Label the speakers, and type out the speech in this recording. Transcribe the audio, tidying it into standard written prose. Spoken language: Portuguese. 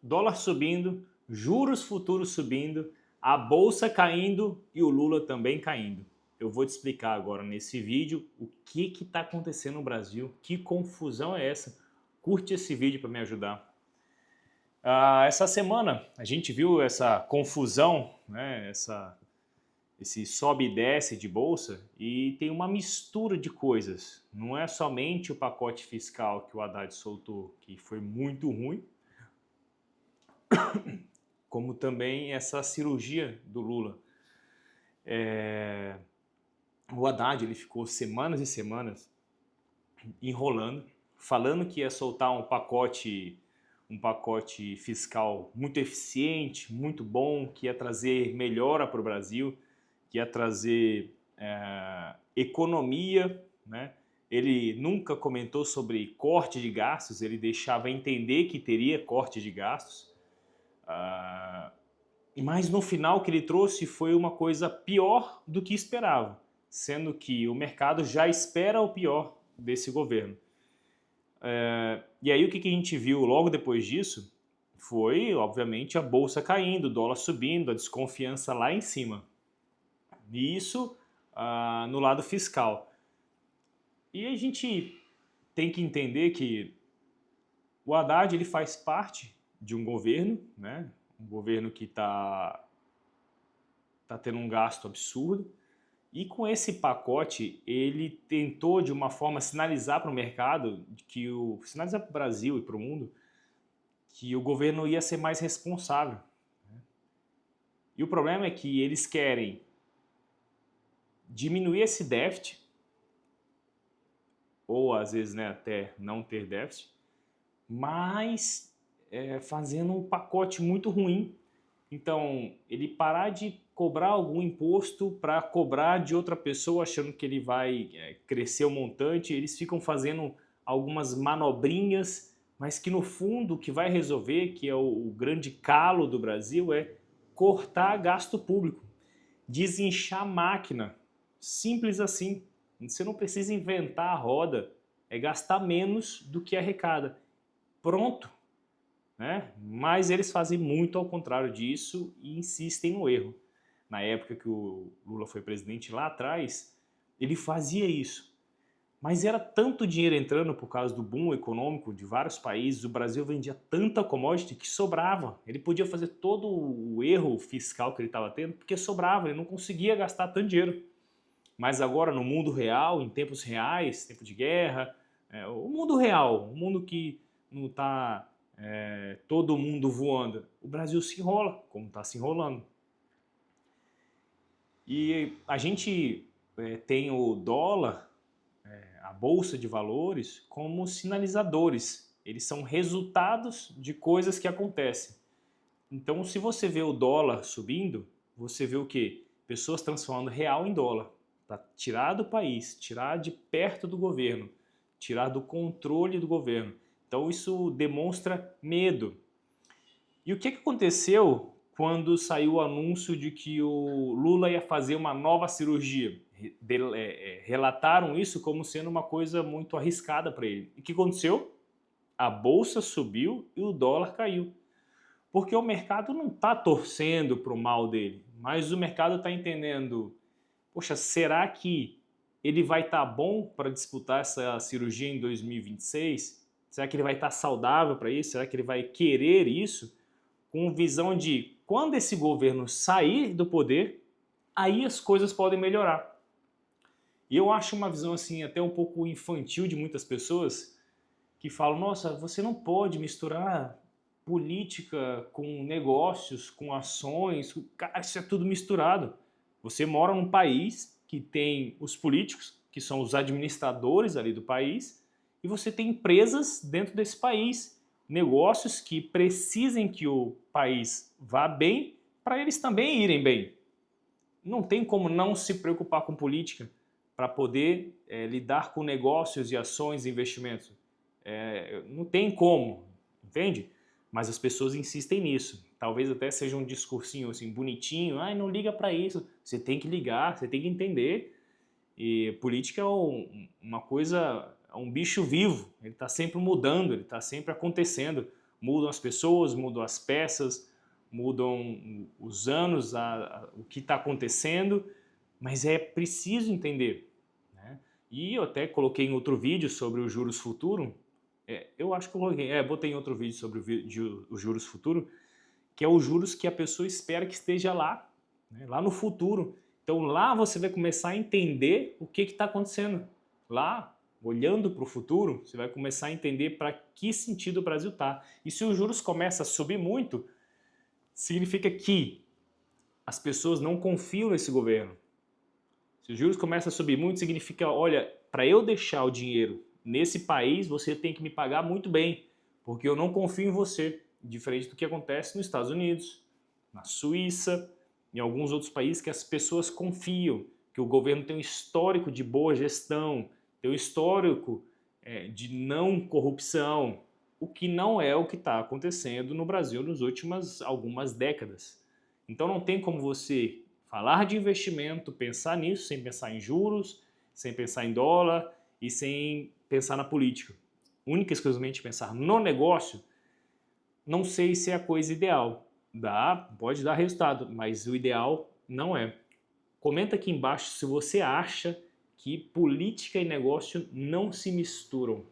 Speaker 1: dólar subindo, juros futuros subindo, a bolsa caindo e o Lula também caindo. Eu vou te explicar agora nesse vídeo o que está acontecendo no Brasil, que confusão é essa. Curte esse vídeo para me ajudar. Essa semana a gente viu essa confusão, né, esse sobe e desce de bolsa e tem uma mistura de coisas. Não é somente o pacote fiscal que o Haddad soltou, que foi muito ruim, como também essa cirurgia do Lula. O Haddad ele ficou semanas e semanas enrolando, falando que ia soltar um pacote fiscal muito eficiente, muito bom, que ia trazer melhora para o Brasil, que ia trazer economia, né? Ele nunca comentou sobre corte de gastos, ele deixava entender que teria corte de gastos. Mas no final o que ele trouxe foi uma coisa pior do que esperava, sendo que o mercado já espera o pior desse governo. E aí o que a gente viu logo depois disso foi, obviamente, a bolsa caindo, o dólar subindo, a desconfiança lá em cima. E isso no lado fiscal. E a gente tem que entender que o Haddad ele faz parte de um governo, né? Um governo que está tendo um gasto absurdo, e com esse pacote ele tentou de uma forma sinalizar para o mercado, sinalizar para o Brasil e para o mundo, que o governo ia ser mais responsável. E o problema é que eles querem diminuir esse déficit, ou às vezes, né, até não ter déficit, mas fazendo um pacote muito ruim. Então, ele parar de cobrar algum imposto para cobrar de outra pessoa, achando que ele vai crescer o montante, eles ficam fazendo algumas manobrinhas, mas que no fundo o que vai resolver, que é o grande calo do Brasil, é cortar gasto público, desinchar a máquina, simples assim. Você não precisa inventar a roda, é gastar menos do que arrecada. Pronto. Né? Mas eles fazem muito ao contrário disso e insistem no erro. Na época que o Lula foi presidente lá atrás, ele fazia isso. Mas era tanto dinheiro entrando por causa do boom econômico de vários países, o Brasil vendia tanta commodity que sobrava. Ele podia fazer todo o erro fiscal que ele estava tendo porque sobrava, ele não conseguia gastar tanto dinheiro. Mas agora no mundo real, em tempos reais, tempo de guerra, o mundo real, o mundo que não está todo mundo voando, o Brasil se enrola, como está se enrolando. E a gente tem o dólar, a bolsa de valores, como sinalizadores. Eles são resultados de coisas que acontecem. Então, se você vê o dólar subindo, você vê o quê? Pessoas transformando real em dólar, para tirar do país, tirar de perto do governo, tirar do controle do governo. Então isso demonstra medo. E o que aconteceu quando saiu o anúncio de que o Lula ia fazer uma nova cirurgia? Relataram isso como sendo uma coisa muito arriscada para ele. E o que aconteceu? A bolsa subiu e o dólar caiu. Porque o mercado não está torcendo para o mal dele, mas o mercado está entendendo, poxa, será que ele vai estar bom para disputar essa cirurgia em 2026? Será que ele vai estar saudável para isso? Será que ele vai querer isso? Com visão de quando esse governo sair do poder, aí as coisas podem melhorar. E eu acho uma visão assim até um pouco infantil de muitas pessoas que falam, nossa, você não pode misturar política com negócios, com ações, cara, isso é tudo misturado. Você mora num país que tem os políticos, que são os administradores ali do país, e você tem empresas dentro desse país, negócios que precisem que o país vá bem para eles também irem bem. Não tem como não se preocupar com política para poder lidar com negócios e ações e investimentos. Não tem como, entende? Mas as pessoas insistem nisso. Talvez até seja um discursinho assim bonitinho, não liga para isso. Você tem que ligar, você tem que entender. E política é uma coisa, é um bicho vivo. Ele está sempre mudando, ele está sempre acontecendo. Mudam as pessoas, mudam as peças, mudam os anos, o que está acontecendo, mas é preciso entender, né? E eu até coloquei em outro vídeo sobre os juros futuros, eu acho que eu coloquei, botei em outro vídeo sobre os juros futuros, que é os juros que a pessoa espera que esteja lá, né, lá no futuro. Então lá você vai começar a entender o que está acontecendo. Lá, olhando para o futuro, você vai começar a entender para que sentido o Brasil está. E se os juros começam a subir muito, significa que as pessoas não confiam nesse governo. Se os juros começam a subir muito, significa, olha, para eu deixar o dinheiro nesse país, você tem que me pagar muito bem, porque eu não confio em você, diferente do que acontece nos Estados Unidos, na Suíça, em alguns outros países que as pessoas confiam, que o governo tem um histórico de boa gestão, tem um histórico de não corrupção, o que não é o que está acontecendo no Brasil nas últimas algumas décadas. Então não tem como você falar de investimento, pensar nisso, sem pensar em juros, sem pensar em dólar e sem pensar na política. Única e exclusivamente pensar no negócio, não sei se é a coisa ideal. Pode dar resultado, mas o ideal não é. Comenta aqui embaixo se você acha que política e negócio não se misturam.